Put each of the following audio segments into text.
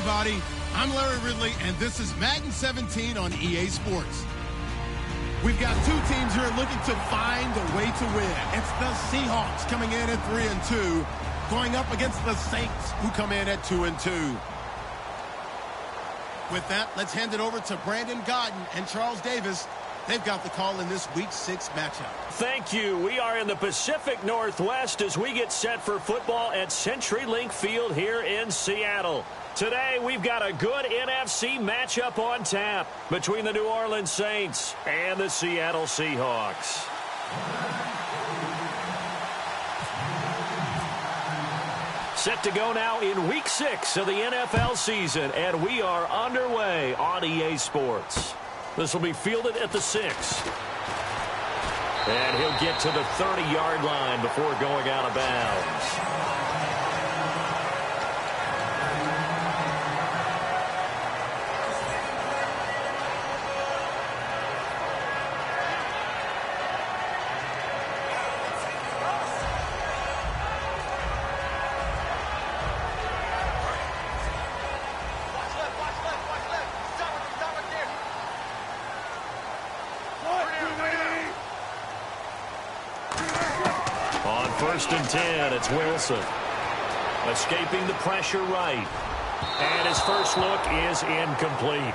everybody. I'm Larry Ridley, and this is Madden 17 on EA Sports. We've got two teams here looking to find a way to win. It's the Seahawks coming in at 3-2, going up against the Saints, who come in at 2-2. With that, let's hand it over to Brandon Godden and Charles Davis. They've got the call in this Week 6 matchup. Thank you. We are in the Pacific Northwest as we get set for football at CenturyLink Field here in Seattle. Today, we've got a good NFC matchup on tap between the New Orleans Saints and the Seattle Seahawks. Set to go now in Week 6 of the NFL season, and we are underway on EA Sports. This will be fielded at the 6. And he'll get to the 30-yard line before going out of bounds. First and 10, it's Wilson. Escaping the pressure right. And his first look is incomplete.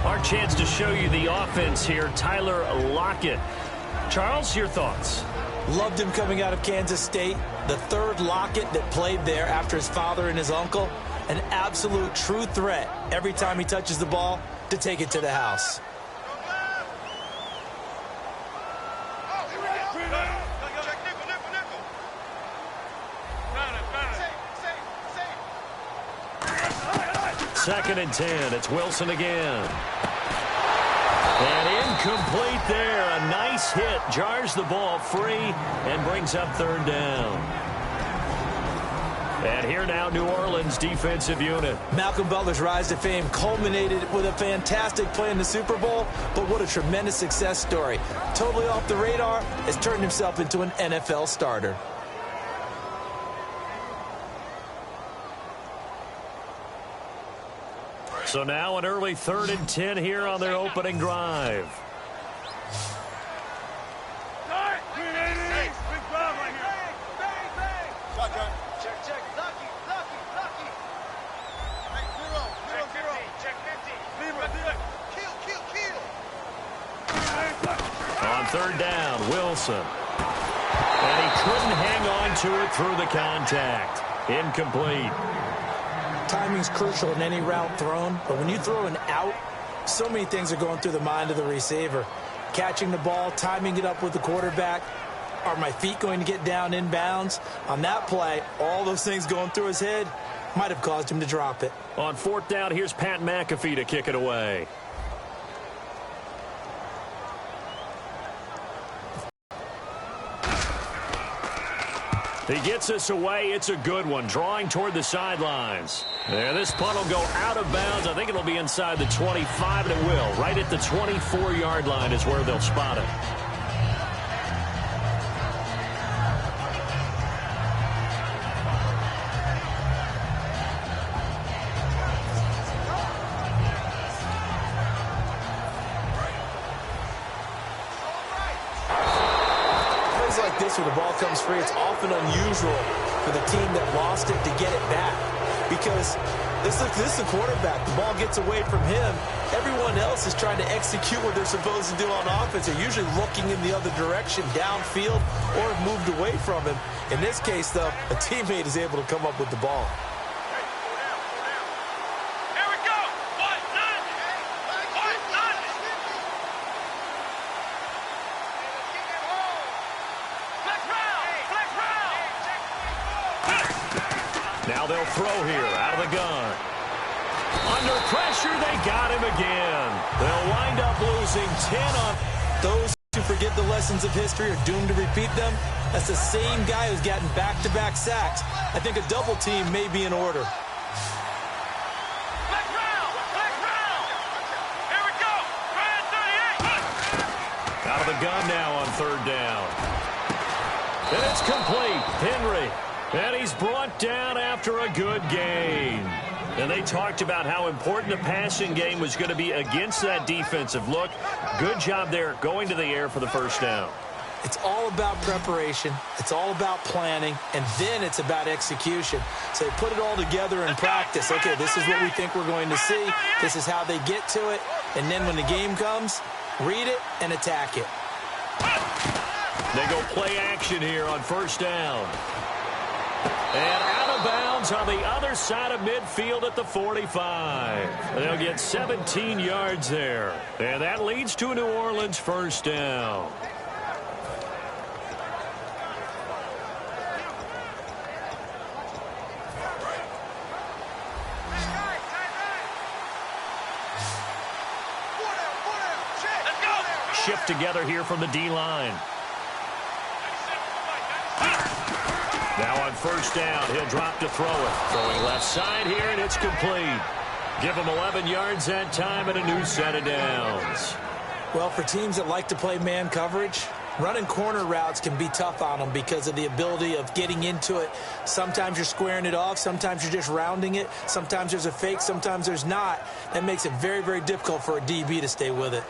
Our chance to show you the offense here, Tyler Lockett. Charles, your thoughts? Loved him coming out of Kansas State. The third Lockett that played there after his father and his uncle. An absolute true threat every time he touches the ball to take it to the house. Second and 10, it's Wilson again. And incomplete there. A nice hit. Jars the ball free and brings up third down. And here now, New Orleans defensive unit. Malcolm Butler's rise to fame culminated with a fantastic play in the Super Bowl, but what a tremendous success story. Totally off the radar, has turned himself into an NFL starter. So now an early 3rd and 10 here on their opening drive. On third down, Wilson. And he couldn't hang on to it through the contact. Incomplete. Timing's crucial in any route thrown, but when you throw an out, so many things are going through the mind of the receiver. Catching the ball, timing it up with the quarterback. Are my feet going to get down in bounds? On that play, all those things going through his head might have caused him to drop it. On 4th down, here's Pat McAfee to kick it away. He gets us away. It's a good one. Drawing toward the sidelines. And this punt will go out of bounds. I think it'll be inside the 25, and it will. Right at the 24-yard line is where they'll spot it. Where the ball comes free, it's often unusual for the team that lost it to get it back, because this is the quarterback. The ball gets away from him. Everyone else is trying to execute what they're supposed to do on offense. They're usually looking in the other direction, downfield, or moved away from him. In this case, though, a teammate is able to come up with the ball. Now they'll throw here out of the gun. Under pressure, they got him again. They'll wind up losing 10 on. Those who forget the lessons of history are doomed to repeat them. That's the same guy who's gotten back-to-back sacks. I think a double team may be in order. Out of the gun now on 3rd down. And it's complete. Henry. And he's brought down after a good gain. And they talked about how important the passing game was going to be against that defensive look. Good job there going to the air for the first down. It's all about preparation. It's all about planning. And then it's about execution. So they put it all together in practice. Okay, this is what we think we're going to see. This is how they get to it. And then when the game comes, read it and attack it. They go play action here on first down. And out of bounds on the other side of midfield at the 45. They'll get 17 yards there. And that leads to a New Orleans first down. Shift together here from the D-line. Now on first down, he'll drop to throw it. Throwing left side here, and it's complete. Give him 11 yards that time and a new set of downs. Well, for teams that like to play man coverage, running corner routes can be tough on them because of the ability of getting into it. Sometimes you're squaring it off. Sometimes you're just rounding it. Sometimes there's a fake. Sometimes there's not. That makes it very, very difficult for a DB to stay with it.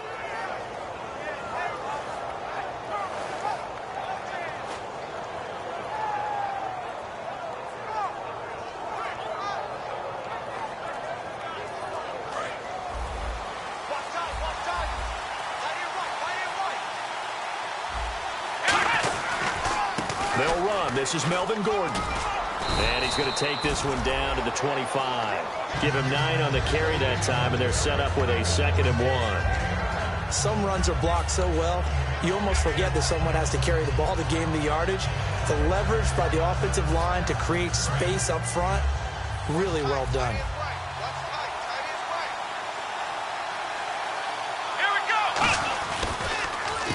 They'll run. This is Melvin Gordon. And he's going to take this one down to the 25. Give him 9 on the carry that time, and they're set up with a 2nd and 1. Some runs are blocked so well, you almost forget that someone has to carry the ball to gain the yardage. The leverage by the offensive line to create space up front, really well done.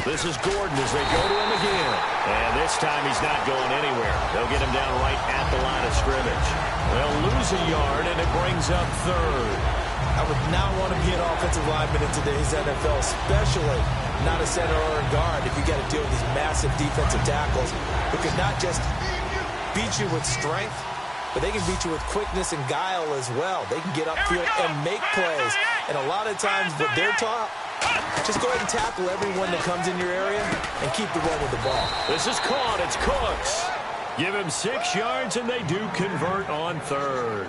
This is Gordon as they go to him again. And this time he's not going anywhere. They'll get him down right at the line of scrimmage. They'll lose a yard, and it brings up 3rd. I would not want to be an offensive lineman in today's NFL, especially not a center or a guard if you got to deal with these massive defensive tackles who can not just beat you with strength, but they can beat you with quickness and guile as well. They can get upfield and make plays. And a lot of times what they're taught, just go ahead and tackle everyone that comes in your area and keep the run with the ball. This is caught. It's Cooks. Give him 6 yards, and they do convert on 3rd.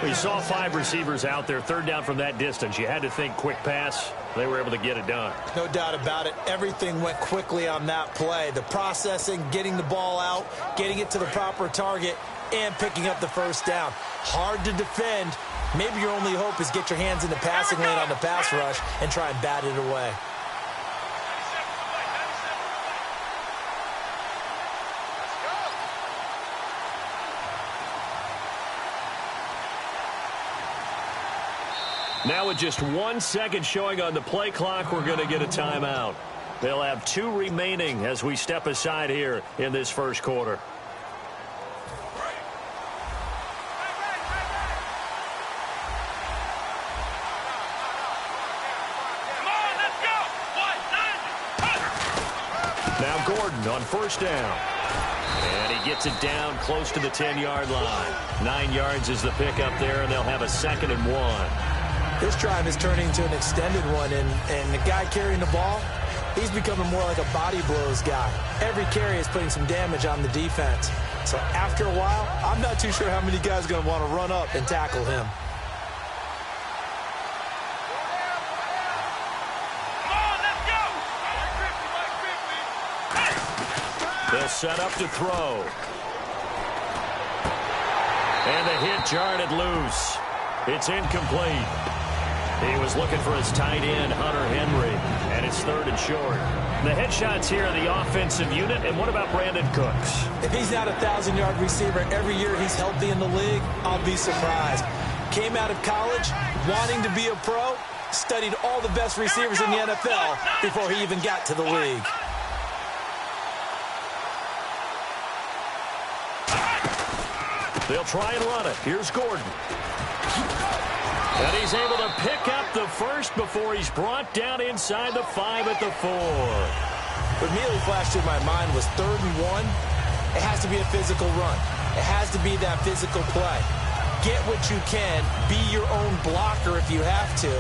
We saw 5 receivers out there. 3rd down from that distance. You had to think quick pass. They were able to get it done. No doubt about it. Everything went quickly on that play. The processing, getting the ball out, getting it to the proper target, and picking up the first down. Hard to defend. Maybe your only hope is get your hands in the passing lane on the pass rush and try and bat it away. Now with just 1 second showing on the play clock, we're going to get a timeout. They'll have 2 remaining as we step aside here in this first quarter. Now Gordon on first down. And he gets it down close to the 10-yard line. 9 yards is the pickup there, and they'll have a 2nd and 1. This drive is turning into an extended one, and the guy carrying the ball, he's becoming more like a body blows guy. Every carry is putting some damage on the defense. So after a while, I'm not too sure how many guys are going to want to run up and tackle him. They'll set up to throw. And the hit jarred loose. It's incomplete. He was looking for his tight end, Hunter Henry, and it's 3rd and short. The headshots here are the offensive unit, and what about Brandon Cooks? If he's not a 1,000-yard receiver every year he's healthy in the league, I'll be surprised. Came out of college wanting to be a pro, studied all the best receivers in the NFL before he even got to the league. They'll try and run it. Here's Gordon. And he's able to pick up the first before he's brought down inside the 5 at the 4. What immediately flashed through my mind was 3rd and 1. It has to be a physical run. It has to be that physical play. get what you can, be your own blocker if you have to,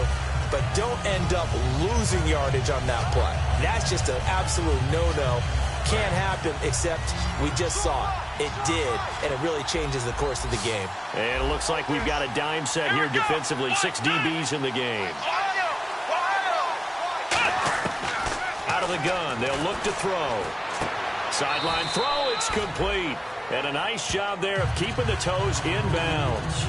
but don't end up losing yardage on that play. That's just an absolute no-no. Can't happen, except we just saw it. It did, and it really changes the course of the game. And it looks like we've got a dime set here defensively. 6 DBs in the game. Out of the gun, they'll look to throw. Sideline throw, it's complete. And a nice job there of keeping the toes in bounds.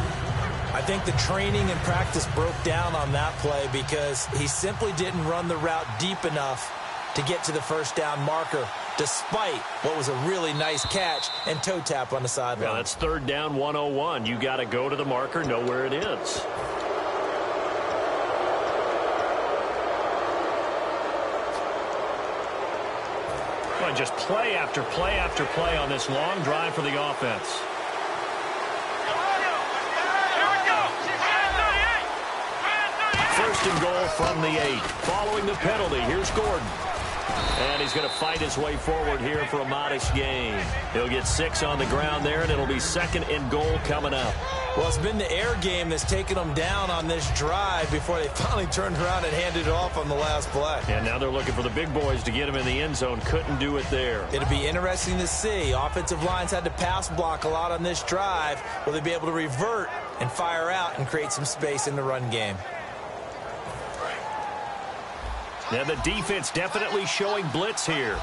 I think the training and practice broke down on that play because he simply didn't run the route deep enough to get to the first down marker, despite what was a really nice catch and toe tap on the sideline. Yeah, that's 3rd down 101. You got to go to the marker, know where it is. Well, just play after play after play on this long drive for the offense. First and goal from the 8. Following the penalty, here's Gordon. And he's going to fight his way forward here for a modest gain. He'll get 6 on the ground there, and it'll be 2nd and goal coming up. Well, it's been the air game that's taken them down on this drive before they finally turned around and handed it off on the last play. And now they're looking for the big boys to get him in the end zone. Couldn't do it there. It'll be interesting to see. Offensive lines had to pass block a lot on this drive. Will they be able to revert and fire out and create some space in the run game? Now the defense definitely showing blitz here.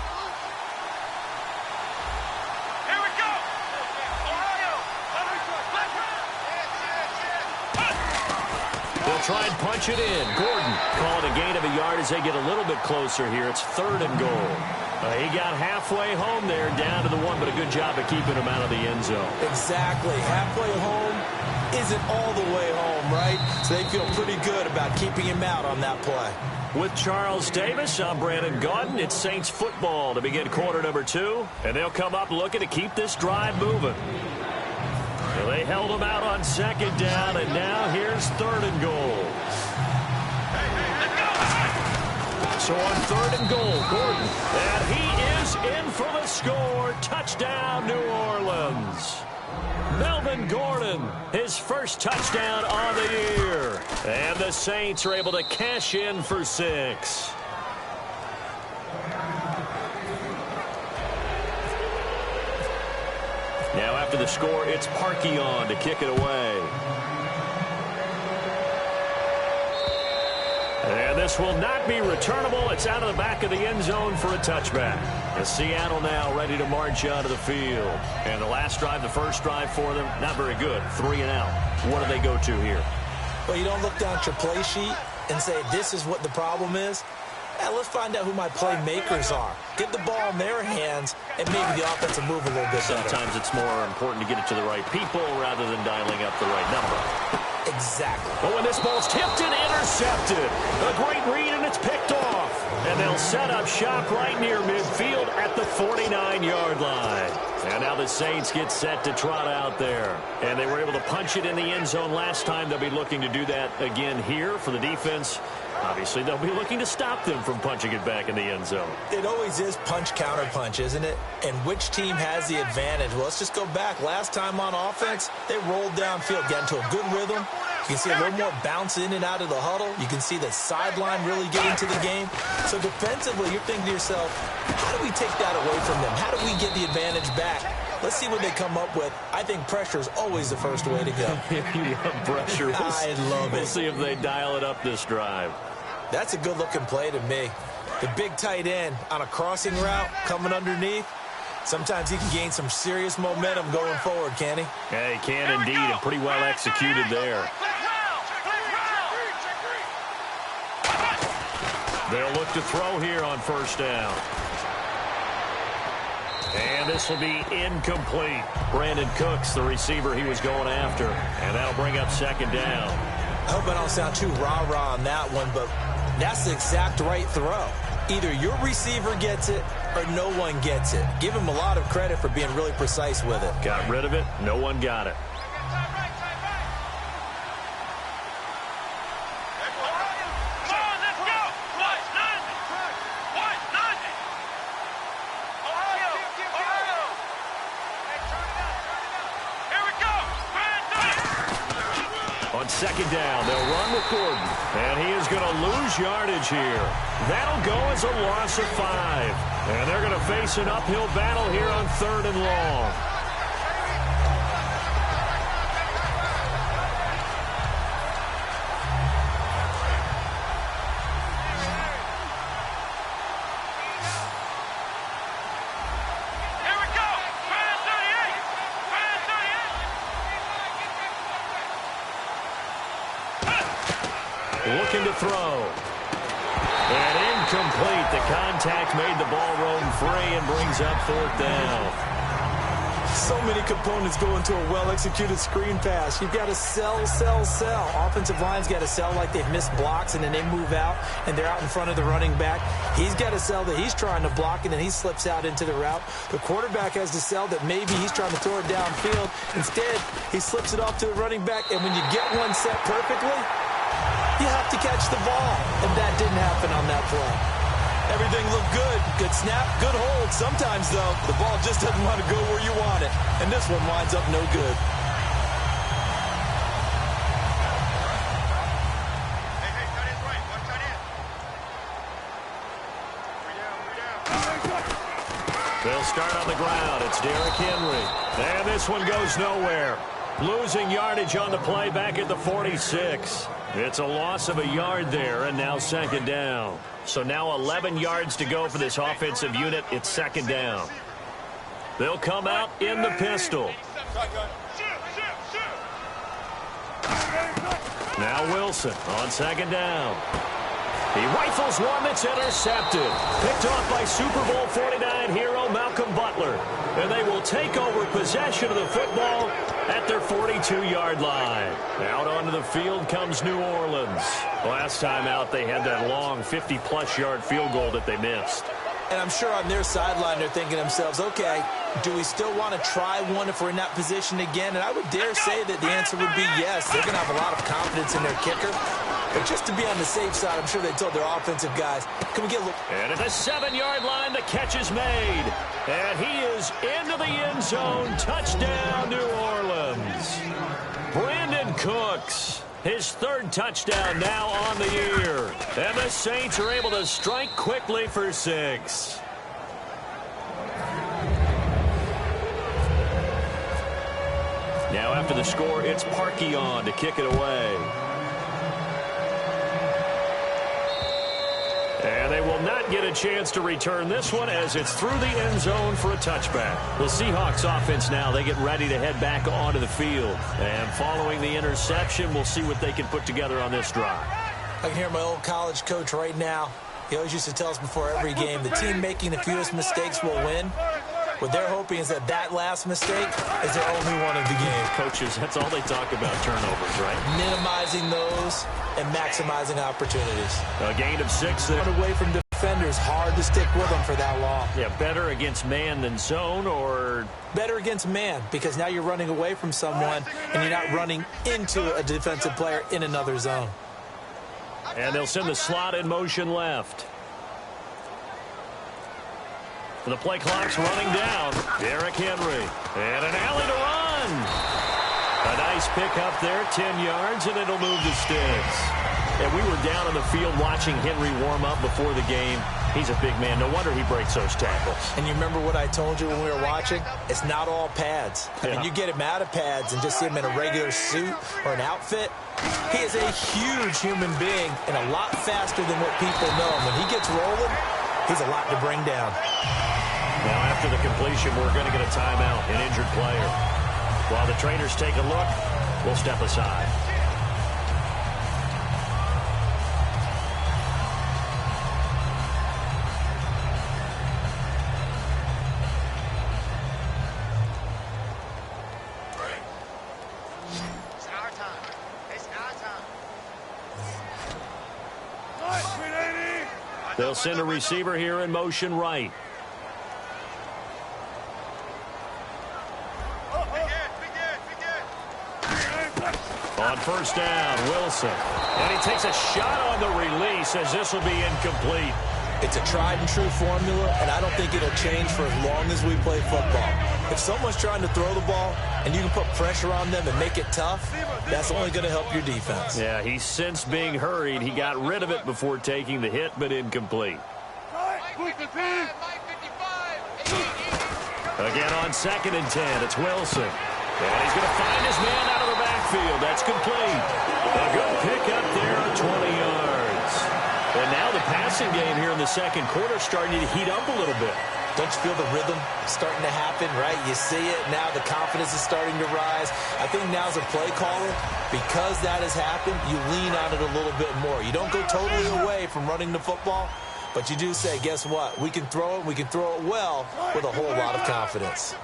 They'll try and punch it in. Gordon calling a gain of a yard as they get a little bit closer here. It's 3rd and goal. He got halfway home there, down to the 1, but a good job of keeping him out of the end zone. Exactly. Halfway home isn't all the way home, right? So they feel pretty good about keeping him out on that play. With Charles Davis, I'm Brandon Gaudin. It's Saints football to begin quarter number 2, and they'll come up looking to keep this drive moving. So they held him out on 2nd down, and now here's 3rd and goal. So on 3rd and goal, Gordon, and he is in for the score. Touchdown, New Orleans. Melvin Gordon, his first touchdown on the year. And the Saints are able to cash in for 6. Now after the score, it's Parkey on to kick it away. And this will not be returnable. It's out of the back of the end zone for a touchback. And Seattle now ready to march out of the field. And the last drive, the first drive for them, not very good. 3 and out. What do they go to here? Well, you don't look down at your play sheet and say, this is what the problem is. Let's find out who my playmakers are. Get the ball in their hands, and maybe the offense will move a little bit better. Sometimes it's more important to get it to the right people rather than dialing up the right number. Exactly. But when this ball's tipped and intercepted, a great read, and it's picked off. And they'll set up shop right near midfield at the 49-yard line. And now the Saints get set to trot out there. And they were able to punch it in the end zone last time. They'll be looking to do that again here for the defense. Obviously, they'll be looking to stop them from punching it back in the end zone. It always is punch-counter-punch, isn't it? And which team has the advantage? Well, let's just go back. Last time on offense, they rolled downfield, got into a good rhythm. You can see a little more bounce in and out of the huddle. You can see the sideline really get into the game. So defensively, you're thinking to yourself, how do we take that away from them? How do we get the advantage back? Let's see what they come up with. I think pressure is always the first way to go. You love pressure. I love it. We'll see if they dial it up this drive. That's a good-looking play to me. The big tight end on a crossing route coming underneath. Sometimes he can gain some serious momentum going forward, can he? Yeah, he can indeed, and pretty well executed there. They'll look to throw here on first down. And this will be incomplete. Brandon Cooks, the receiver he was going after. And that'll bring up 2nd down. I hope I don't sound too rah-rah on that one, but that's the exact right throw. Either your receiver gets it or no one gets it. Give him a lot of credit for being really precise with it. Got rid of it. No one got it. second down. They'll run with Gordon. And he is going to lose yardage here. That'll go as a loss of 5. And they're going to face an uphill battle here on 3rd and long. Looking to throw. And incomplete. The contact made the ball roam free and brings up 4th down. So many components go into a well-executed screen pass. You've got to sell, sell, sell. Offensive line's got to sell like they've missed blocks, and then they move out, and they're out in front of the running back. He's got to sell that he's trying to block, and then he slips out into the route. The quarterback has to sell that maybe he's trying to throw it downfield. Instead, he slips it off to the running back, and when you get one set perfectly, you have to catch the ball, and that didn't happen on that play. Everything looked good. Good snap, good hold. Sometimes, though, the ball just doesn't want to go where you want it, and this one winds up no good. They'll start on the ground. It's Derrick Henry. And this one goes nowhere. Losing yardage on the play back at the 46. It's a loss of a yard there, and now 2nd down. So now 11 yards to go for this offensive unit. It's 2nd down. They'll come out in the pistol. Now Wilson on 2nd down. He rifles one that's intercepted. Picked off by Super Bowl 49 hero Malcolm Butler. And they will take over possession of the football at their 42-yard line. Out onto the field comes New Orleans. Last time out, they had that long 50-plus yard field goal that they missed. And I'm sure on their sideline, they're thinking to themselves, okay, do we still want to try one if we're in that position again? And I would dare say that the answer would be yes. They're going to have a lot of confidence in their kicker. But just to be on the safe side, I'm sure they told their offensive guys, can we get a little... And at the 7-yard line, the catch is made. And he is into the end zone. Touchdown, New Orleans. Brandon Cooks, his 3rd touchdown now on the year. And the Saints are able to strike quickly for 6. Now after the score, it's Parkey on to kick it away. And they will not get a chance to return this one as it's through the end zone for a touchback. The Seahawks offense now, they get ready to head back onto the field. And following the interception, we'll see what they can put together on this drive. I can hear my old college coach right now. He always used to tell us before every game, the team making the fewest mistakes will win. What they're hoping is that that last mistake is their only one of the game. Coaches, that's all they talk about, turnovers, right? Minimizing those and maximizing opportunities. A gain of 6. Away from defenders, hard to stick with them for that long. Yeah, better against man than zone, or... Better against man, because now you're running away from someone and you're not running into a defensive player in another zone. And they'll send the slot in motion left. The play clock's running down. Derrick Henry. And an alley to run. A nice pick up there, 10 yards, and it'll move the sticks. And we were down on the field watching Henry warm up before the game. He's a big man. No wonder he breaks those tackles. And you remember what I told you when we were watching? It's not all pads. I mean, you get him out of pads and just see him in a regular suit or an outfit. He is a huge human being and a lot faster than what people know. And when he gets rolling, he's a lot to bring down. Now, after the completion, we're going to get a timeout, an injured player. While the trainers take a look, we'll step aside. It's our time. It's our time. They'll send a receiver here in motion right. On first down, Wilson. And he takes a shot on the release as this will be incomplete. It's a tried and true formula, and I don't think it'll change for as long as we play football. If someone's trying to throw the ball and you can put pressure on them and make it tough, that's only going to help your defense. Yeah, he sensed being hurried. He got rid of it before taking the hit, but incomplete. Again on 2nd and 10, it's Wilson. And he's going to find his man out of the backfield. That's complete. A good pickup there on 20 yards. And now the passing game here in the second quarter is starting to heat up a little bit. Don't you feel the rhythm starting to happen, right? You see it. Now the confidence is starting to rise. I think now's a play caller. Because that has happened, you lean on it a little bit more. You don't go totally away from running the football, but you do say, guess what? We can throw it. We can throw it well with a whole lot of confidence.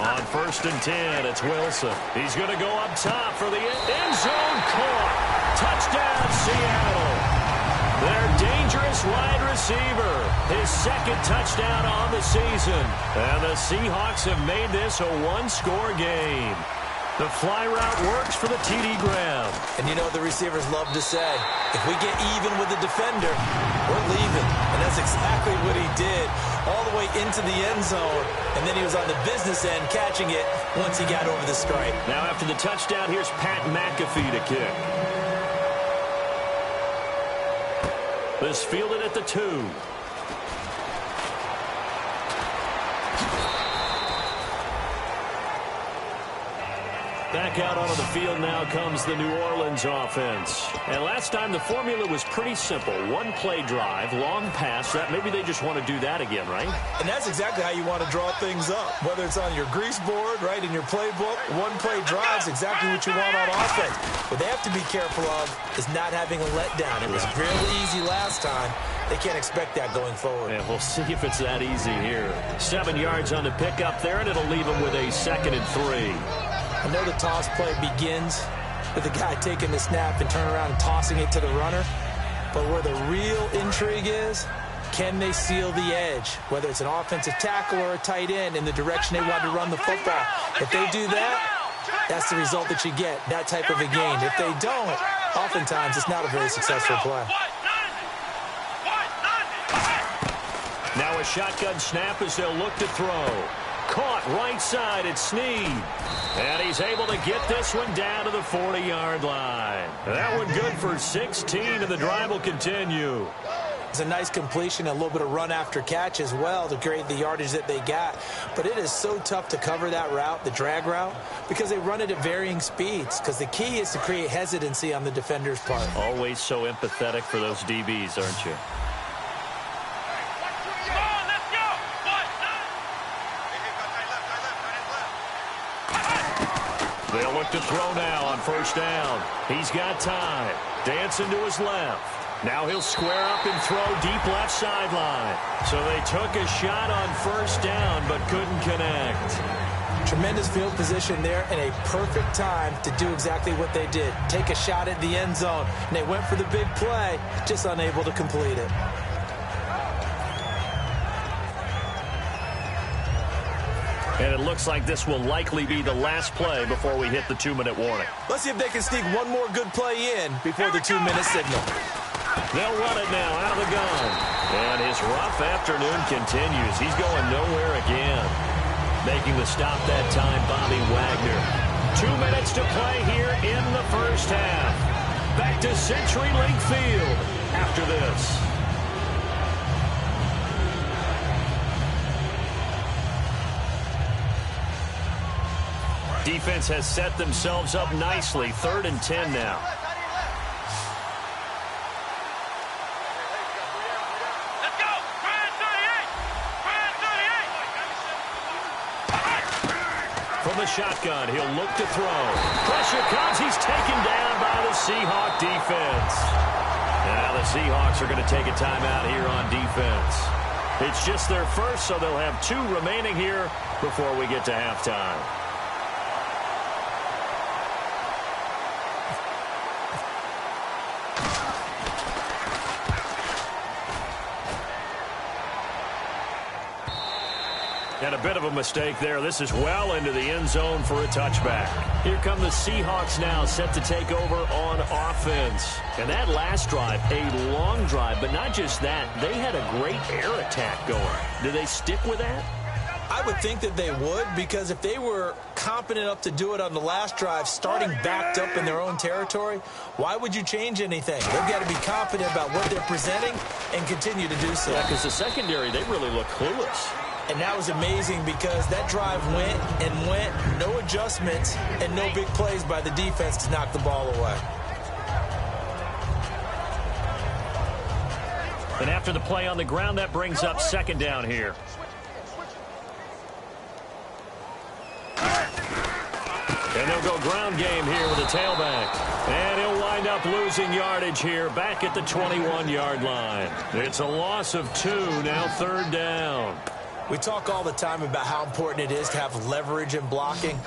On 1st and 10, it's Wilson. He's going to go up top for the end zone. Caught. Touchdown, Seattle. Their dangerous wide receiver. His 2nd touchdown on the season. And the Seahawks have made this a one-score game. The fly route works for the TD grab. And you know what the receivers love to say? If we get even with the defender, we're leaving. And that's exactly what he did. All the way into the end zone. And then he was on the business end catching it once he got over the stripe. Now after the touchdown, here's Pat McAfee to kick. This fielded at the 2. Back out onto the field now comes the New Orleans offense. And last time the formula was pretty simple. One play drive, long pass. That maybe they just want to do that again, right? And that's exactly how you want to draw things up. Whether it's on your grease board, right, in your playbook, one play drive is exactly what you want on offense. What they have to be careful of is not having a letdown. It was really easy last time. They can't expect that going forward. And we'll see if it's that easy here. 7 yards on the pickup there, and it'll leave them with a 2nd and 3. I know the toss play begins with the guy taking the snap and turning around and tossing it to the runner. But where the real intrigue is, can they seal the edge? Whether it's an offensive tackle or a tight end in the direction they want to run the football. If they do that, that's the result that you get, that type of a gain. If they don't, oftentimes it's not a very successful play. Now a shotgun snap as they'll look to throw. Caught right side, it's Snead. And he's able to get this one down to the 40-yard line. That one good for 16, and the drive will continue. It's a nice completion, a little bit of run after catch as well to create the yardage that they got. But it is so tough to cover that route, the drag route, because they run it at varying speeds. Because the key is to create hesitancy on the defender's part. Always so empathetic for those DBs, aren't you? They'll look to throw now on 1st down. He's got time. Dancing to his left. Now he'll square up and throw deep left sideline. So they took a shot on 1st down but couldn't connect. Tremendous field position there and a perfect time to do exactly what they did. Take a shot at the end zone. And they went for the big play, just unable to complete it. And it looks like this will likely be the last play before we hit the 2-minute warning. Let's see if they can sneak one more good play in before the 2-minute signal. They'll run it now out of the gun. And his rough afternoon continues. He's going nowhere again. Making the stop that time, Bobby Wagner. 2 minutes to play here in the 1st half. Back to CenturyLink Field after this. Defense has set themselves up nicely. 3rd and 10 now. Let's go! Brand 38! From the shotgun, he'll look to throw. Pressure comes. He's taken down by the Seahawk defense. Now the Seahawks are going to take a timeout here on defense. It's just their first, so they'll have 2 remaining here before we get to halftime. And a bit of a mistake there. This is well into the end zone for a touchback. Here come the Seahawks now, set to take over on offense. And that last drive, a long drive, but not just that. They had a great air attack going. Do they stick with that? I would think that they would, because if they were competent enough to do it on the last drive, starting backed up in their own territory, why would you change anything? They've got to be confident about what they're presenting and continue to do so. Yeah, because the secondary, they really look clueless. And that was amazing because that drive went and went, no adjustments, and no big plays by the defense to knock the ball away. And after the play on the ground, that brings up second down here. And they'll go ground game here with a tailback. And he'll wind up losing yardage here back at the 21-yard line. It's a loss of 2, now third down. We talk all the time about how important it is to have leverage in blocking.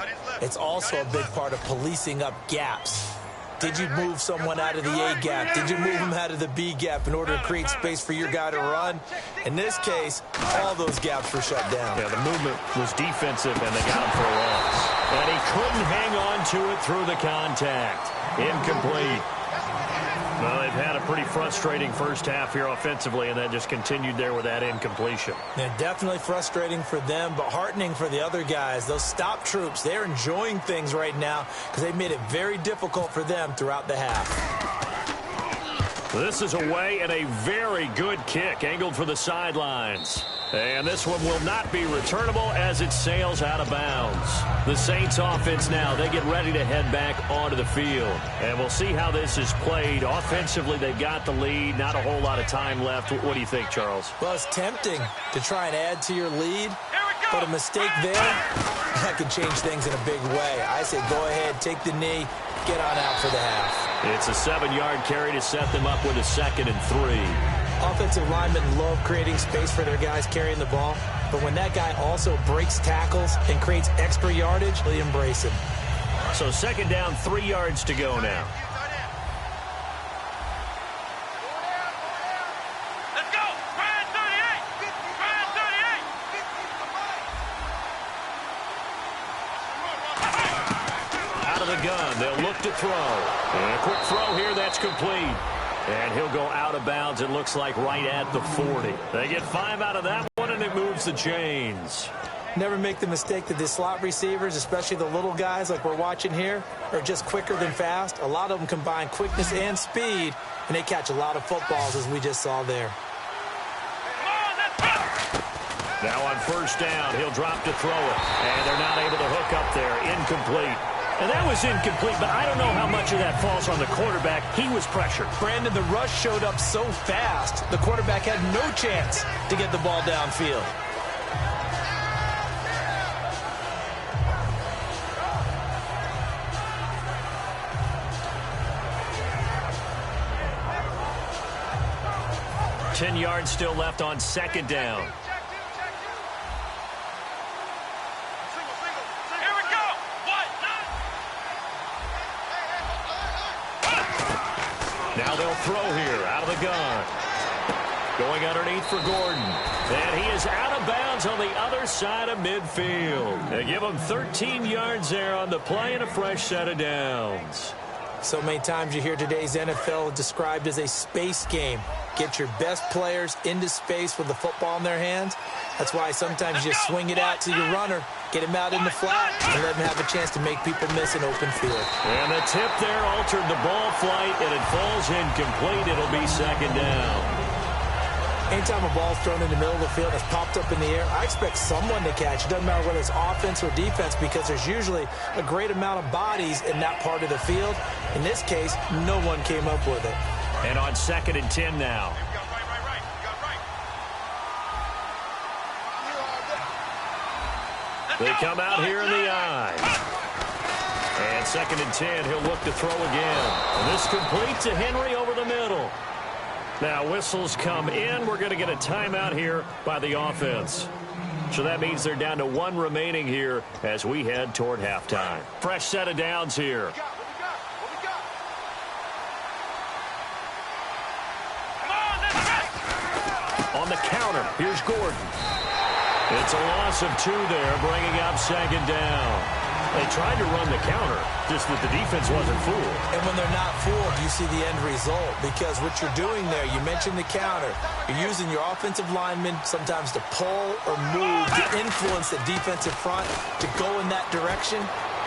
It's also a big part of policing up gaps. Did you move someone out of the A gap? Did you move him out of the B gap in order to create space for your guy to run? In this case, all those gaps were shut down. Yeah, the movement was defensive, and they got him for a loss. And he couldn't hang on to it through the contact. Incomplete. Well, they've had a pretty frustrating first half here offensively, and that just continued there with that incompletion. Yeah, definitely frustrating for them, but heartening for the other guys. Those stop troops, they're enjoying things right now because they've made it very difficult for them throughout the half. This is away and a very good kick angled for the sidelines. And this one will not be returnable as it sails out of bounds. The Saints offense now, they get ready to head back onto the field. And we'll see how this is played. Offensively, they've got the lead. Not a whole lot of time left. What do you think, Charles? Well, it's tempting to try and add to your lead. But a mistake there, that could change things in a big way. I say go ahead, take the knee, get on out for the half. It's a 7-yard carry to set them up with a 2nd and 3. Offensive linemen love creating space for their guys carrying the ball, but when that guy also breaks tackles and creates extra yardage, they embrace him. So 2nd down, 3 yards to go now. Let's go! Ryan 38! Ryan 38! Out of the gun, they'll look to throw. And a quick throw here, that's complete. And he'll go out of bounds, it looks like, right at the 40. They get 5 out of that one, and it moves the chains. Never make the mistake that the slot receivers, especially the little guys like we're watching here, are just quicker than fast. A lot of them combine quickness and speed, and they catch a lot of footballs, as we just saw there. Now on 1st down, he'll drop to throw it. And they're not able to hook up there. Incomplete. And that was incomplete, but I don't know how much of that falls on the quarterback. He was pressured. Brandon, the rush showed up so fast, the quarterback had no chance to get the ball downfield. Ten yards still left on 2nd down. Now they'll throw here out of the gun. Going underneath for Gordon. And he is out of bounds on the other side of midfield. They give him 13 yards there on the play and a fresh set of downs. So many times you hear today's NFL described as a space game. Get your best players into space with the football in their hands. That's why sometimes you just swing it out to your runner, get him out in the flat, and let him have a chance to make people miss an open field. And the tip there altered the ball flight, and it falls incomplete. It'll be 2nd down. Anytime a ball's thrown in the middle of the field, it's popped up in the air, I expect someone to catch. It doesn't matter whether it's offense or defense, because there's usually a great amount of bodies in that part of the field. In this case, no one came up with it. And on 2nd and 10 now. They come out here in the I. And 2nd and 10, he'll look to throw again. And this complete to Henry over the middle. Now whistles come in. We're going to get a timeout here by the offense. So that means they're down to 1 remaining here as we head toward halftime. Fresh set of downs here. On the counter, here's Gordon. It's a loss of 2 there, bringing up second down. They tried to run the counter, just that the defense wasn't fooled. And when they're not fooled, you see the end result, because what you're doing there, you mentioned the counter. You're using your offensive linemen sometimes to pull or move, to influence the defensive front, to go in that direction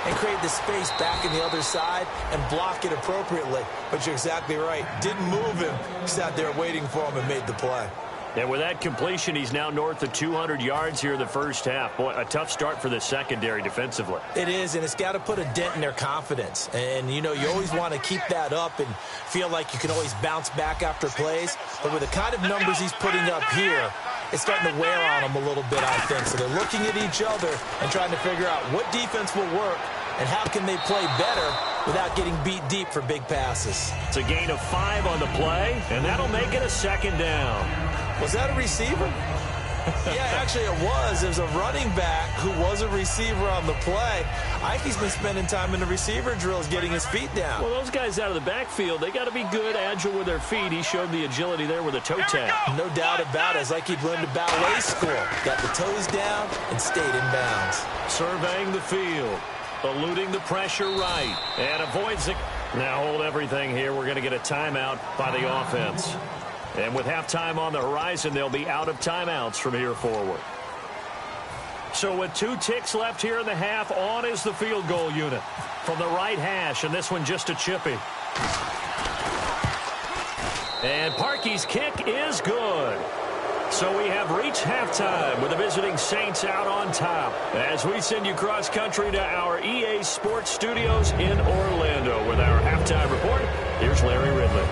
and create the space back in the other side and block it appropriately. But you're exactly right. Didn't move him. Sat there waiting for him and made the play. And with that completion, he's now north of 200 yards here in the first half. Boy, a tough start for the secondary defensively. It is, and it's got to put a dent in their confidence. And, you know, you always want to keep that up and feel like you can always bounce back after plays. But with the kind of numbers he's putting up here, it's starting to wear on them a little bit, I think. So they're looking at each other and trying to figure out what defense will work and how can they play better without getting beat deep for big passes. It's a gain of 5 on the play, and that'll make it a second down. Was that a receiver? Yeah, actually it was. There's a running back who was a receiver on the play. I think he's been spending time in the receiver drills getting his feet down. Well, those guys out of the backfield, they got to be good, agile with their feet. He showed the agility there with a toe tap. No doubt about it. It's like he'd learned a ballet school. Got the toes down and stayed in bounds. Surveying the field, eluding the pressure right, and avoids it. Now hold everything here. We're going to get a timeout by the offense. And with halftime on the horizon, they'll be out of timeouts from here forward. So with 2 ticks left here in the half, on is the field goal unit from the right hash, and this one just a chippy. And Parkey's kick is good. So we have reached halftime with the visiting Saints out on top as we send you cross-country to our EA Sports Studios in Orlando with our halftime report. Here's Larry Ridley.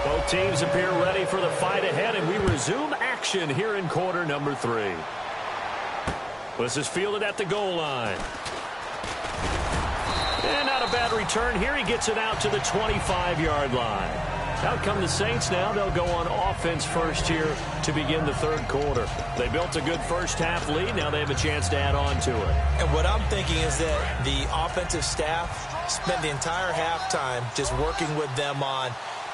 Both teams appear ready for the fight ahead, and we resume action here in quarter number 3. This is fielded at the goal line. And not a bad return here. He gets it out to the 25-yard line. Out come the Saints now. They'll go on offense first here to begin the third quarter. They built a good first-half lead. Now they have a chance to add on to it. And what I'm thinking is that the offensive staff spent the entire halftime just working with them on,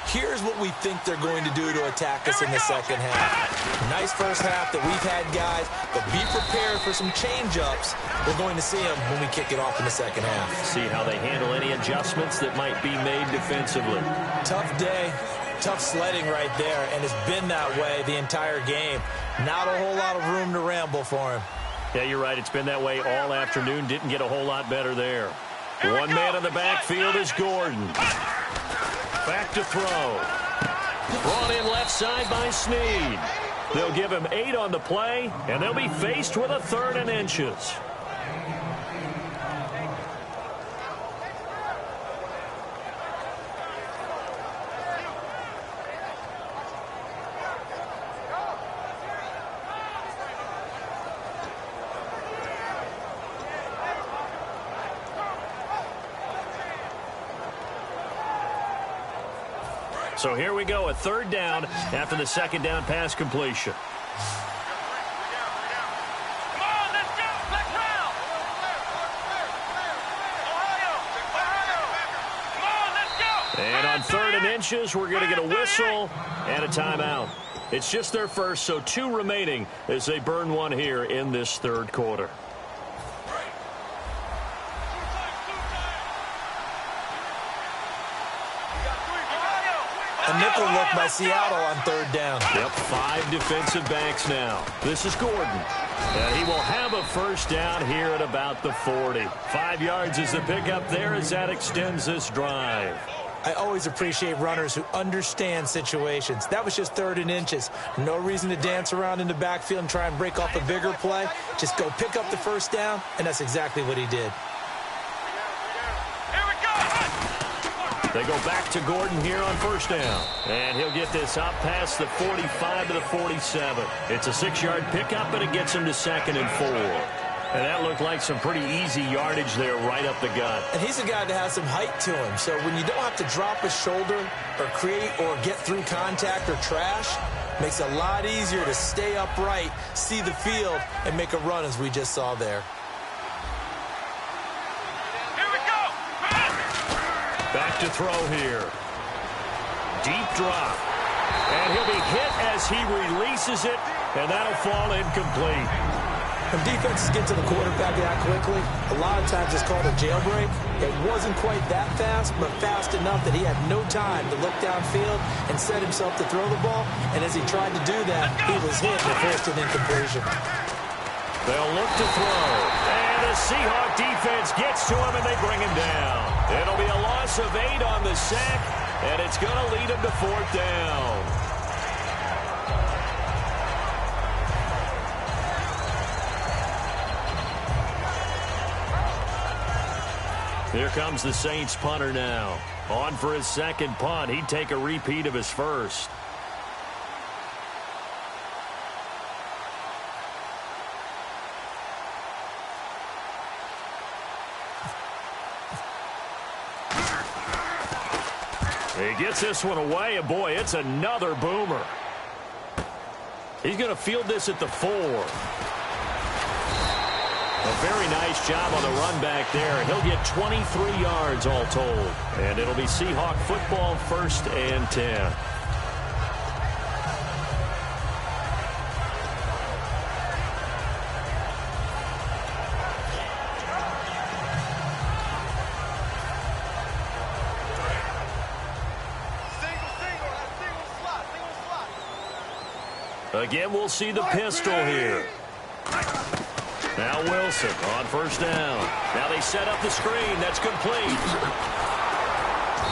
here's what we think they're going to do to attack us in the second half. Nice first half that we've had, guys, but be prepared for some change-ups. We're going to see them when we kick it off in the second half. See how they handle any adjustments that might be made defensively. Tough day, tough sledding right there, and it's been that way the entire game. Not a whole lot of room to ramble for him. Yeah, you're right. It's been that way all afternoon. Didn't get a whole lot better there. One man in the backfield is Gordon. Back to throw. Brought in left side by Snead. They'll give him 8 on the play, and they'll be faced with a 3rd and inches. So here we go, a 3rd down after the 2nd down pass completion. Come on, let's go. Let's round. Come on, let's go. And on 3rd and inches, we're going to get a whistle and a timeout. It's just their first, so 2 remaining as they burn one here in this 3rd quarter. A nickel look by Seattle on 3rd down. Yep, 5 defensive backs now. This is Gordon. And he will have a first down here at about the 40. 5 yards is the pickup there as that extends this drive. I always appreciate runners who understand situations. That was just 3rd and inches. No reason to dance around in the backfield and try and break off a bigger play. Just go pick up the first down, and that's exactly what he did. Here we go. They go back to Gordon here on first down. And he'll get this out past the 45 to the 47. It's a 6-yard pickup, and it gets him to 2nd and 4. And that looked like some pretty easy yardage there right up the gut. And he's a guy that has some height to him. So when you don't have to drop a shoulder or create or get through contact or trash, makes it a lot easier to stay upright, see the field, and make a run as we just saw there. Back to throw here. deep drop. And he'll be hit as he releases it, and that'll fall incomplete. When defenses get to the quarterback that quickly, a lot of times it's called a jailbreak. It wasn't quite that fast, but fast enough that he had no time to look downfield and set himself to throw the ball. And as he tried to do that, he was hit and forced an incompletion. They'll look to throw. And the Seahawk defense gets to him, and they bring him down. It'll be a loss of 8 on the sack, and it's going to lead him to 4th down. Here comes the Saints punter now. On for his second punt. He'd take a repeat of his first. He gets this one away, and boy, it's another boomer. He's going to field this at the 4. A very nice job on the run back there. He'll get 23 yards all told. And it'll be Seahawk football, 1st and 10. Again, we'll see the pistol here. Now Wilson on 1st down. Now they set up the screen. That's complete.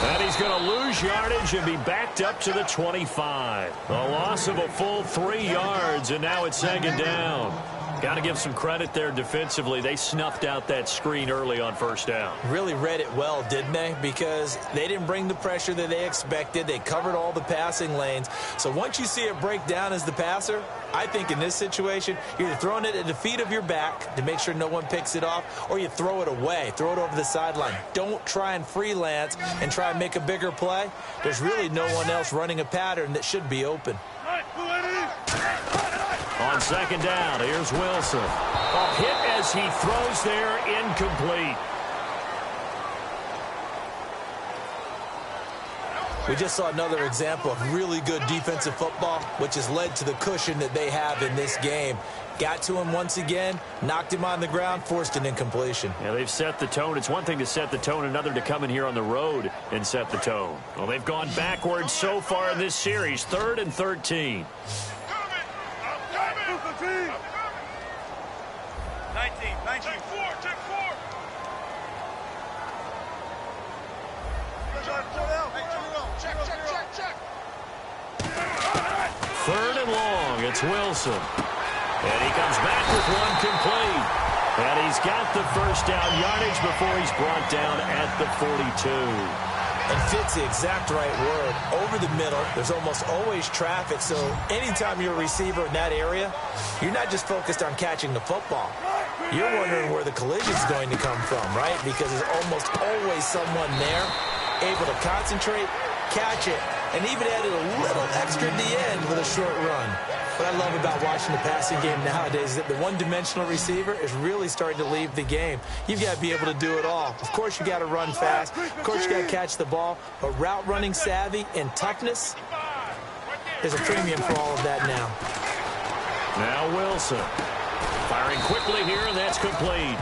And he's going to lose yardage and be backed up to the 25. A loss of a full 3 yards, and now it's 2nd down. Got to give some credit there defensively. They snuffed out that screen early on 1st down. Really read it well, didn't they? Because they didn't bring the pressure that they expected. They covered all the passing lanes. So once you see it break down as the passer, I think in this situation, you're either throwing it at the feet of your back to make sure no one picks it off, or you throw it away, throw it over the sideline. Don't try and freelance and try and make a bigger play. There's really no one else running a pattern that should be open. On 2nd down, here's Wilson. A hit as he throws there, incomplete. We just saw another example of really good defensive football, which has led to the cushion that they have in this game. Got to him once again, knocked him on the ground, forced an incompletion. Yeah, they've set the tone. It's one thing to set the tone, another to come in here on the road and set the tone. Well, they've gone backwards so far in this series, 3rd and 13. 19. Take 4. Check. 3rd and long. It's Wilson. And he comes back with one complete. And he's got the 1st down yardage before he's brought down at the 42. And fit's the exact right word. Over the middle, there's almost always traffic. So anytime you're a receiver in that area, you're not just focused on catching the football. You're wondering where the collision's going to come from, right? Because there's almost always someone there able to concentrate, catch it, and even added a little extra at the end with a short run. What I love about watching the passing game nowadays is that the one-dimensional receiver is really starting to leave the game. You've got to be able to do it all. Of course, you got to run fast. Of course, you got to catch the ball. But route running savvy and toughness, there's a premium for all of that now. Now Wilson. Firing quickly here, and that's complete.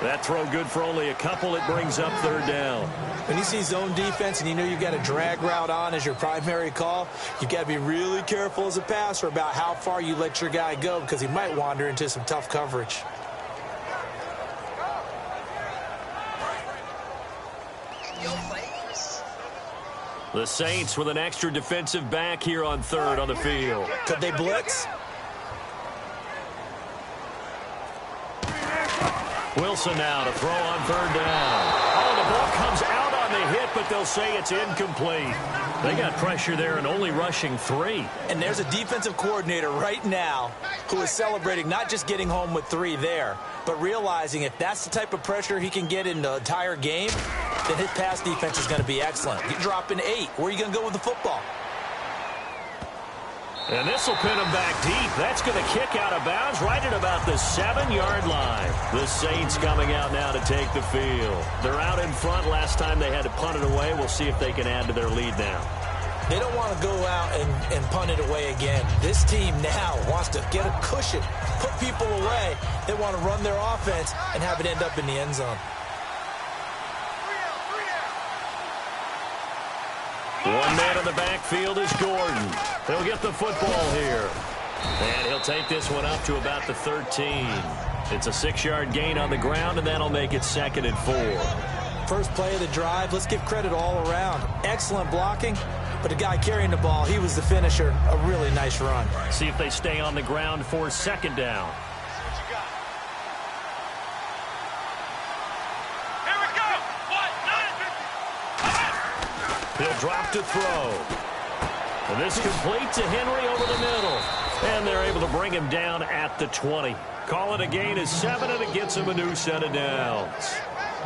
That throw good for only a couple. It brings up 3rd down. When you see zone defense and you know you've got a drag route on as your primary call, you've got to be really careful as a passer about how far you let your guy go because he might wander into some tough coverage. The Saints with an extra defensive back here on 3rd on the field. Could they blitz? Wilson now to throw on 3rd down. Oh, the ball comes out on the hit, but they'll say it's incomplete. They got pressure there and only rushing 3. And there's a defensive coordinator right now who is celebrating not just getting home with 3 there, but realizing if that's the type of pressure he can get in the entire game, then his pass defense is going to be excellent. You're dropping 8. Where are you going to go with the football? And this will pin him back deep. That's going to kick out of bounds right at about the 7-yard line. The Saints coming out now to take the field. They're out in front. Last time they had to punt it away. We'll see if they can add to their lead now. They don't want to go out and punt it away again. This team now wants to get a cushion, put people away. They want to run their offense and have it end up in the end zone. One man in the backfield is Gordon. He'll get the football here. And he'll take this one up to about the 13. It's a 6-yard gain on the ground, and that'll make it 2nd and 4. First play of the drive, let's give credit all around. Excellent blocking, but the guy carrying the ball, he was the finisher. A really nice run. See if they stay on the ground for 2nd down. He'll drop to throw. And this complete to Henry over the middle. And they're able to bring him down at the 20. Call it a gain of 7, and it gets him a new set of downs.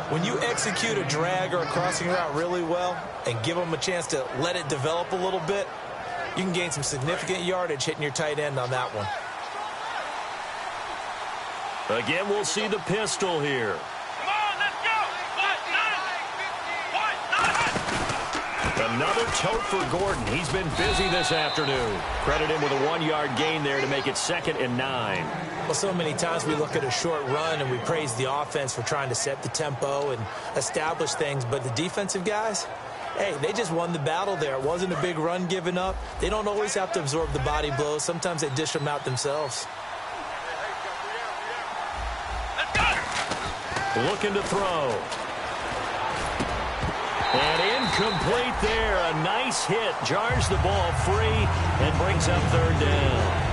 When you execute a drag or a crossing route really well and give them a chance to let it develop a little bit, you can gain some significant yardage hitting your tight end on that one. Again, we'll see the pistol here. Another tote for Gordon. He's been busy this afternoon. Credit him with a 1-yard gain there to make it 2nd and 9. Well, so many times we look at a short run and we praise the offense for trying to set the tempo and establish things, but the defensive guys, hey, they just won the battle there. It wasn't a big run given up. They don't always have to absorb the body blows. Sometimes they dish them out themselves. Looking to throw. And incomplete there. A nice hit. Jars the ball free and brings up 3rd down.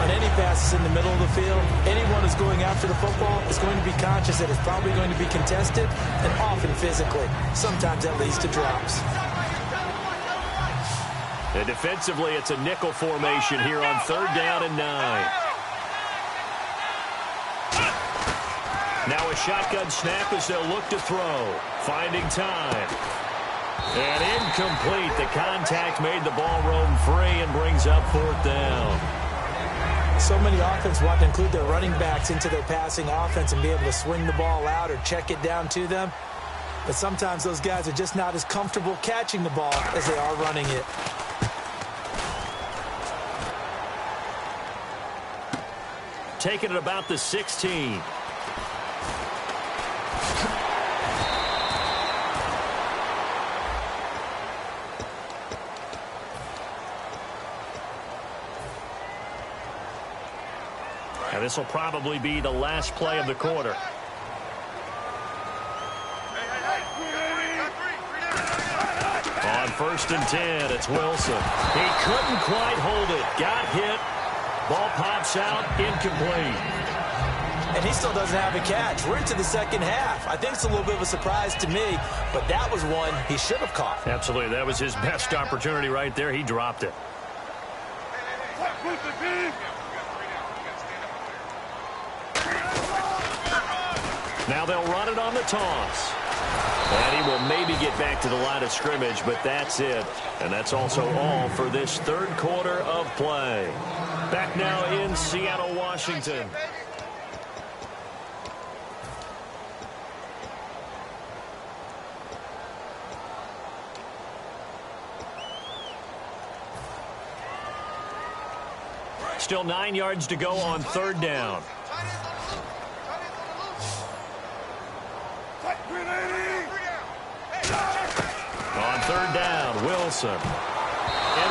On any passes in the middle of the field, anyone who's going after the football is going to be conscious that it's probably going to be contested and often physically. Sometimes that leads to drops. And defensively, it's a nickel formation here on 3rd down and 9. Now a shotgun snap as they'll look to throw. Finding time. And incomplete. The contact made the ball roam free and brings up 4th down. So many offenses want to include their running backs into their passing offense and be able to swing the ball out or check it down to them. But sometimes those guys are just not as comfortable catching the ball as they are running it. Taking it about the 16. And this will probably be the last play of the quarter. On 1st and 10, it's Wilson. He couldn't quite hold it. Got hit. Ball pops out. Incomplete. And he still doesn't have a catch. We're into the 2nd half. I think it's a little bit of a surprise to me, but that was one he should have caught. Absolutely. That was his best opportunity right there. He dropped it. Now they'll run it on the toss. And he will maybe get back to the line of scrimmage, but that's it. And that's also all for this 3rd quarter of play. Back now in Seattle, Washington. Still 9 yards to go on 3rd down. On 3rd down, Wilson. And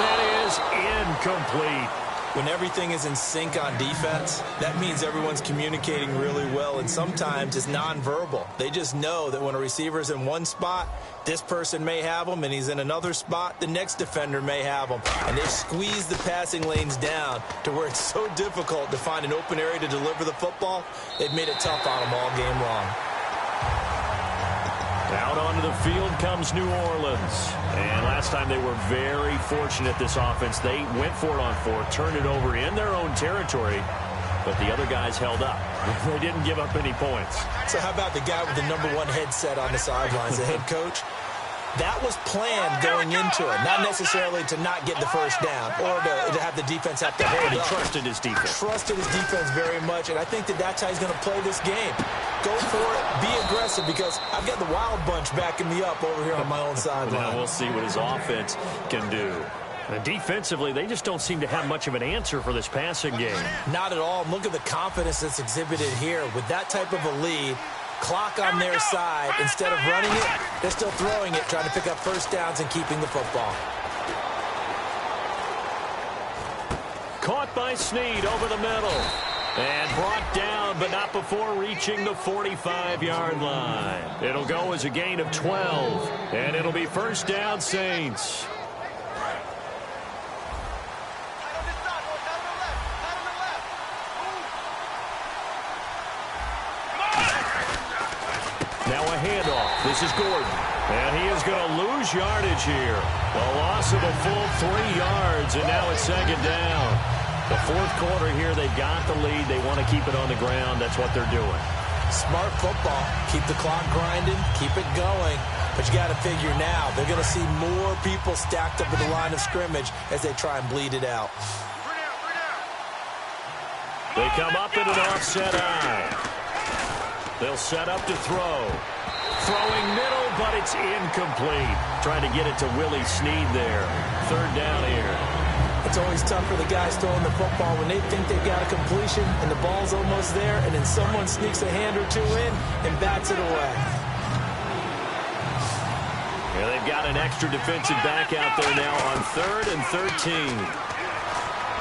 that is incomplete. When everything is in sync on defense, that means everyone's communicating really well, and sometimes it's nonverbal. They just know that when a receiver's in one spot, this person may have him, and he's in another spot, the next defender may have him. And they've squeezed the passing lanes down to where it's so difficult to find an open area to deliver the football. They've made it tough on them all game long. Out onto the field comes New Orleans. And last time they were very fortunate, this offense. They went for it on 4, turned it over in their own territory, but the other guys held up. They didn't give up any points. So how about the guy with the #1 headset on the sidelines, the head coach? That was planned going into it, not necessarily to not get the first down or to have the defense have to hold He up. trusted his defense. Trusted his defense very much, and I think that's how he's going to play this game. Go for it, be aggressive, because I've got the wild bunch backing me up over here on my own sideline. Now we'll see what his offense can do. And defensively, they just don't seem to have much of an answer for this passing game. Not at all. Look at the confidence that's exhibited here. With that type of a lead, clock on their side, instead of running it, they're still throwing it, trying to pick up first downs and keeping the football. Caught by Snead over the middle. And brought down, but not before reaching the 45-yard line. It'll go as a gain of 12, and it'll be first down, Saints. Now a handoff. This is Gordon. And he is going to lose yardage here. A loss of a full 3 yards, and now it's second down. The fourth quarter here, they've got the lead. They want to keep it on the ground. That's what they're doing. Smart football. Keep the clock grinding. Keep it going. But you got to figure now, they're going to see more people stacked up at the line of scrimmage as they try and bleed it out. They come up in an offset eye. They'll set up to throw. Throwing middle, but it's incomplete. Trying to get it to Willie Snead there. Third down here. It's always tough for the guys throwing the football when they think they've got a completion and the ball's almost there, and then someone sneaks a hand or two in and bats it away. Yeah, they've got an extra defensive back out there now on 3rd and 13.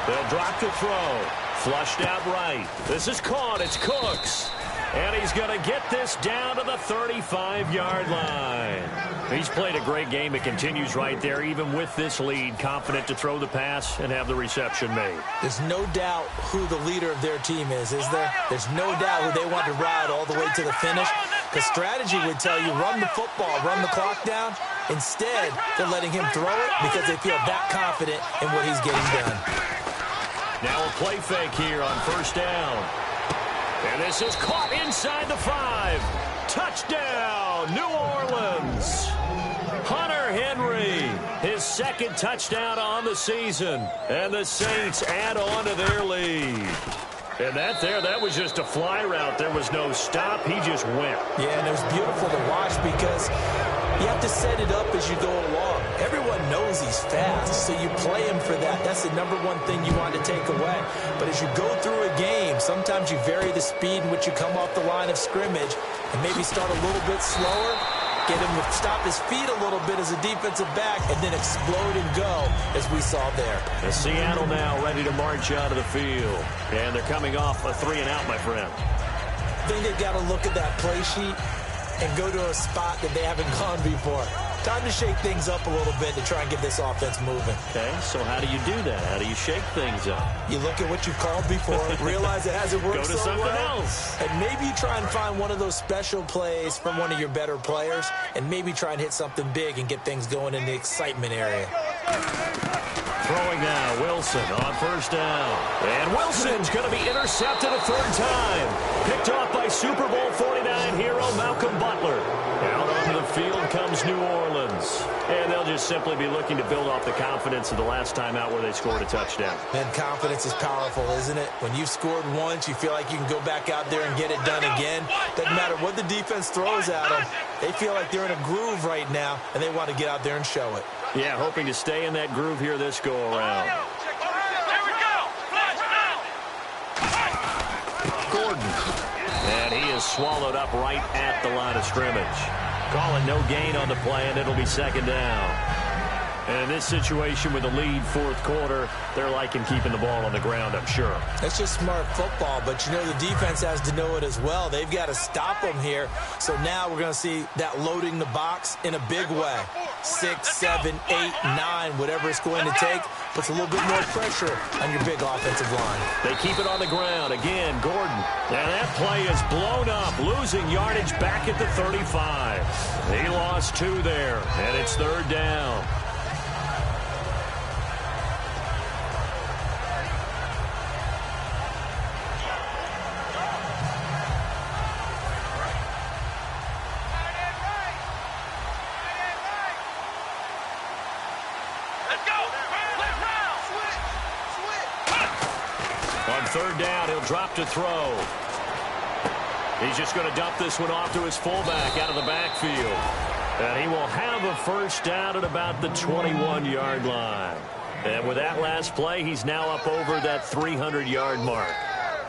They'll drop the throw. Flushed out right. This is caught. It's Cooks. And he's going to get this down to the 35-yard line. He's played a great game. It continues right there, even with this lead, confident to throw the pass and have the reception made. There's no doubt who the leader of their team is there? There's no doubt who they want to ride all the way to the finish. Because strategy would tell you, run the football, run the clock down. Instead, they're letting him throw it because they feel that confident in what he's getting done. Now a play fake here on first down. And this is caught inside the 5. Touchdown, New Orleans. Hunter Henry, his second touchdown on the season. And the Saints add on to their lead. And that was just a fly route. There was no stop. He just went. Yeah, and it was beautiful to watch because you have to set it up as you go along. Everyone knows he's fast, so you play him for that. That's the #1 thing you want to take away. But as you go through a game, sometimes you vary the speed in which you come off the line of scrimmage and maybe start a little bit slower, get him to stop his feet a little bit as a defensive back, and then explode and go, as we saw there. And Seattle now ready to march out of the field. And they're coming off a 3-and-out, my friend. I think they've got to look at that play sheet and go to a spot that they haven't gone before. Time to shake things up a little bit to try and get this offense moving. Okay, so how do you do that? How do you shake things up? You look at what you've called before, realize it hasn't worked Go to so something well, else. and maybe you try and find one of those special plays from one of your better players, and maybe try and hit something big and get things going in the excitement area. Throwing now, Wilson on first down. And Wilson's going to be intercepted a third time. Picked off by Super Bowl 49 hero Malcolm Butler. Out onto the field comes New Orleans. And they'll just simply be looking to build off the confidence of the last time out where they scored a touchdown. Man, confidence is powerful, isn't it? When you've scored once, you feel like you can go back out there and get it done again. Doesn't matter what the defense throws at them. They feel like they're in a groove right now, and they want to get out there and show it. Yeah, hoping to stay in that groove here this go-around. There we go. Gordon. And he is swallowed up right at the line of scrimmage. Calling no gain on the play, and it'll be second down. And in this situation with the lead fourth quarter, they're liking keeping the ball on the ground, I'm sure. That's just smart football, but you know the defense has to know it as well. They've got to stop them here. So now we're going to see that loading the box in a big way. 6, 7, 8, 9, whatever it's going to take, puts a little bit more pressure on your big offensive line. They keep it on the ground. Again, Gordon. And that play is blown up, losing yardage back at the 35. He lost 2 there, and it's third down. Let's go. Let's round. On third down, he'll drop to throw. He's just going to dump this one off to his fullback out of the backfield. And he will have a first down at about the 21-yard line. And with that last play, he's now up over that 300-yard mark.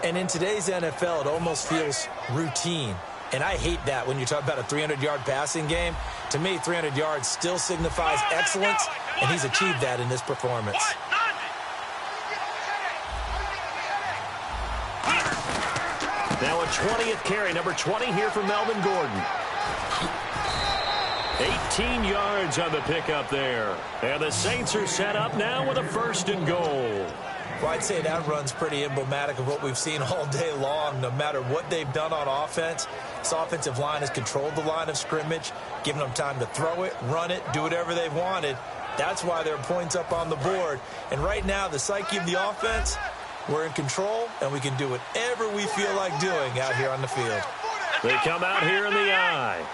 And in today's NFL, it almost feels routine. And I hate that when you talk about a 300-yard passing game. To me, 300 yards still signifies excellence, and he's achieved that in this performance. Now a 20th carry, number 20 here for Melvin Gordon. 18 yards on the pickup there. And the Saints are set up now with a first and goal. Well, I'd say that run's pretty emblematic of what we've seen all day long. No matter what they've done on offense, this offensive line has controlled the line of scrimmage, given them time to throw it, run it, do whatever they wanted. That's why there are points up on the board. And right now, the psyche of the offense, we're in control, and we can do whatever we feel like doing out here on the field. They come out here in the I.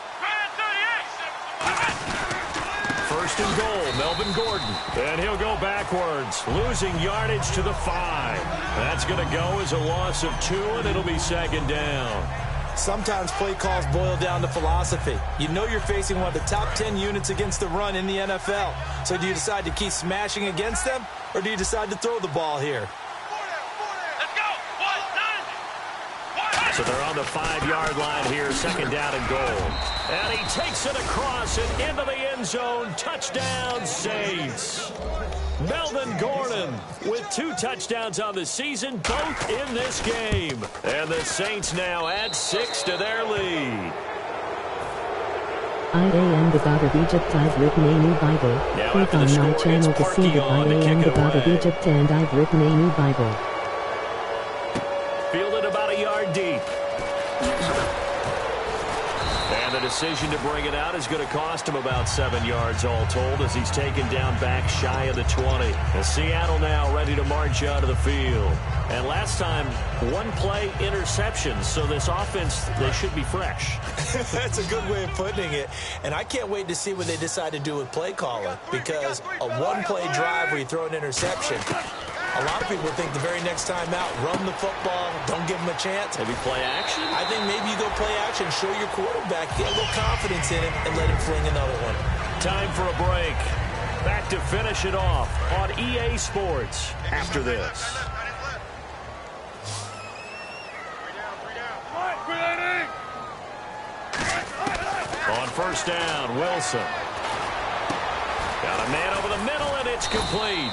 First and goal, Melvin Gordon. And he'll go backwards, losing yardage to the 5. That's going to go as a loss of 2, and it'll be second down. Sometimes play calls boil down to philosophy. You know you're facing one of the top 10 units against the run in the NFL. So do you decide to keep smashing against them, or do you decide to throw the ball here? So they're on the 5-yard line here, second down and goal. And he takes it across and into the end zone. Touchdown, Saints. Melvin Gordon with 2 touchdowns on the season, both in this game. And the Saints now add 6 to their lead. I am the God of Egypt. I've written a new Bible. Now click on my channel to see that I am the God of Egypt and I've written a new Bible. Fielded about a yard deep. And the decision to bring it out is going to cost him about 7 yards all told as he's taken down back shy of the 20. And Seattle now ready to march out of the field. And last time, 1 play interception, so this offense, they should be fresh. That's a good way of putting it. And I can't wait to see what they decide to do with play calling, because a 1-play drive where you throw an interception, a lot of people think the very next time out, run the football, don't give them a chance. Maybe play action? I think maybe you go play action, show your quarterback, get a little confidence in him, and let him fling another one. Time for a break. Back to finish it off on EA Sports after this. On first down, Wilson. Got a man over the middle, and it's complete.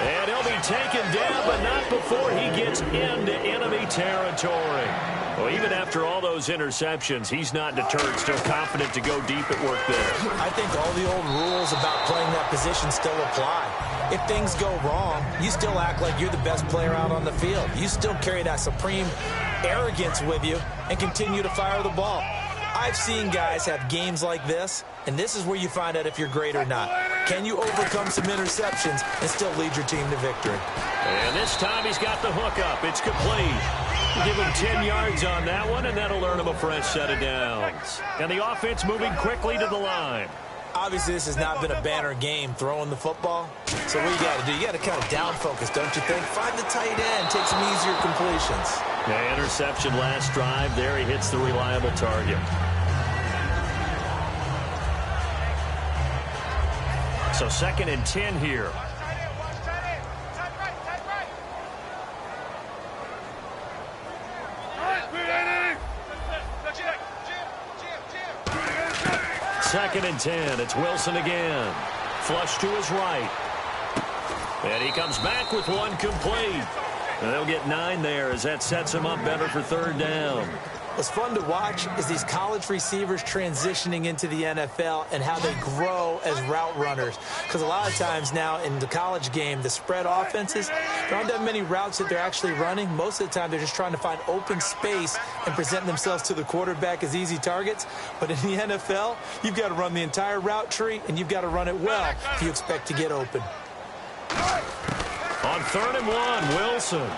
And he'll be taken down, but not before he gets into enemy territory. Well, even after all those interceptions, he's not deterred, still confident to go deep at work there. I think all the old rules about playing that position still apply. If things go wrong, you still act like you're the best player out on the field. You still carry that supreme arrogance with you and continue to fire the ball. I've seen guys have games like this, and this is where you find out if you're great or not. Can you overcome some interceptions and still lead your team to victory? And this time he's got the hook up. It's complete. Give him 10 yards on that one, and that'll earn him a fresh set of downs. And the offense moving quickly to the line. Obviously, this has not been a banner game throwing the football. So what you got to do, you got to kind of down focus, don't you think? Find the tight end, take some easier completions. Yeah, interception last drive. There he hits the reliable target. So 2nd and 10 here. Second and 10. It's Wilson again. Flush to his right. And he comes back with one complete. And they'll get 9 there as that sets him up better for third down. What's fun to watch is these college receivers transitioning into the NFL and how they grow as route runners. Because a lot of times now in the college game, the spread offenses, there aren't that many routes that they're actually running. Most of the time, they're just trying to find open space and present themselves to the quarterback as easy targets. But in the NFL, you've got to run the entire route tree, and you've got to run it well if you expect to get open. On 3rd and 1, Wilson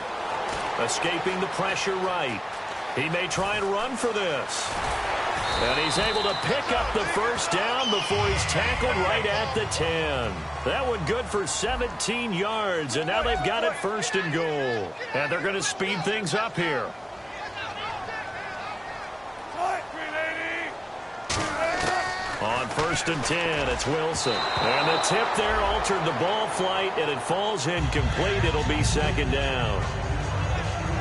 escaping the pressure right. He may try and run for this. And he's able to pick up the first down before he's tackled right at the 10. That one good for 17 yards, and now they've got it first and goal. And they're going to speed things up here. On 1st and 10, it's Wilson. And the tip there altered the ball flight, and it falls incomplete. It'll be 2nd down.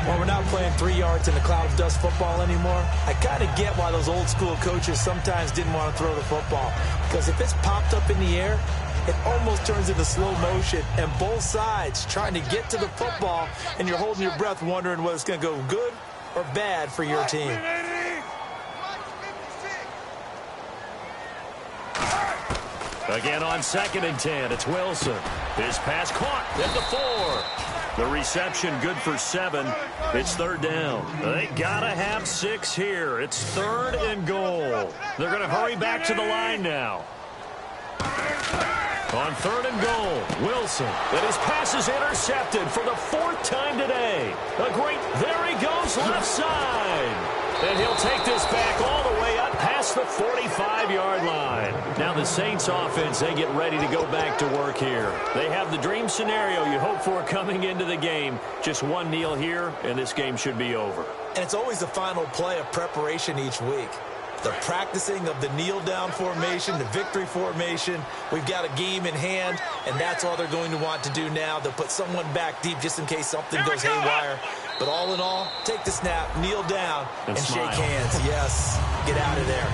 Well, we're not playing 3 yards in a cloud of dust football anymore. I kind of get why those old school coaches sometimes didn't want to throw the football. Because if it's popped up in the air, it almost turns into slow motion. And both sides trying to get to the football, and you're holding your breath wondering whether it's going to go good or bad for your team. Again on 2nd and 10, it's Wilson. His pass caught at the 4. The reception good for 7. It's 3rd down. They got to have 6 here. It's 3rd and goal. They're going to hurry back to the line now. On 3rd and goal, Wilson. And his pass is intercepted for the 4th time today. There he goes left side. And he'll take this back all the way up past the 45-yard line. Now the Saints offense, they get ready to go back to work here. They have the dream scenario you hope for coming into the game. Just one kneel here, and this game should be over. And it's always the final play of preparation each week. The practicing of the kneel-down formation, the victory formation. We've got a game in hand, and that's all they're going to want to do now. They'll put someone back deep just in case something goes haywire. But all in all, take the snap, kneel down, and shake hands. Yes, get out of there.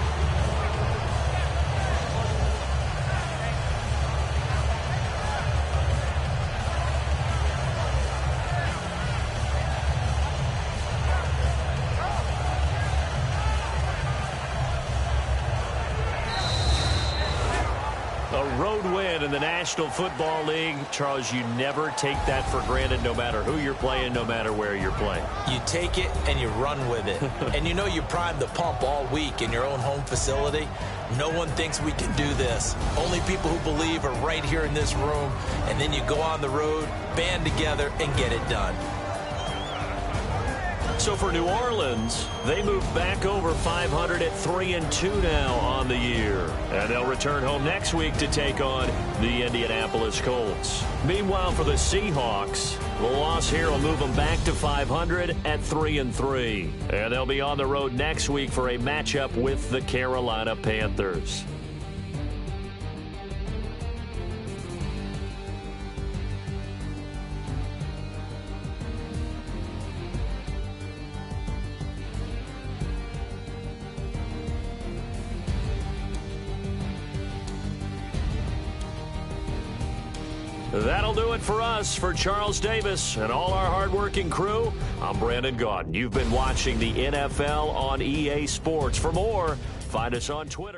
A road win in the National Football League. Charles, you never take that for granted no matter who you're playing, no matter where you're playing. You take it and you run with it. And you know you primed the pump all week in your own home facility. No one thinks we can do this. Only people who believe are right here in this room. And then you go on the road, band together, and get it done. So for New Orleans, they move back over 500 at 3-2 now on the year. And they'll return home next week to take on the Indianapolis Colts. Meanwhile, for the Seahawks, the loss here will move them back to 500 at 3-3. And they'll be on the road next week for a matchup with the Carolina Panthers. That'll do it for us. For Charles Davis and all our hardworking crew, I'm Brandon Gaudin. You've been watching the NFL on EA Sports. For more, find us on Twitter.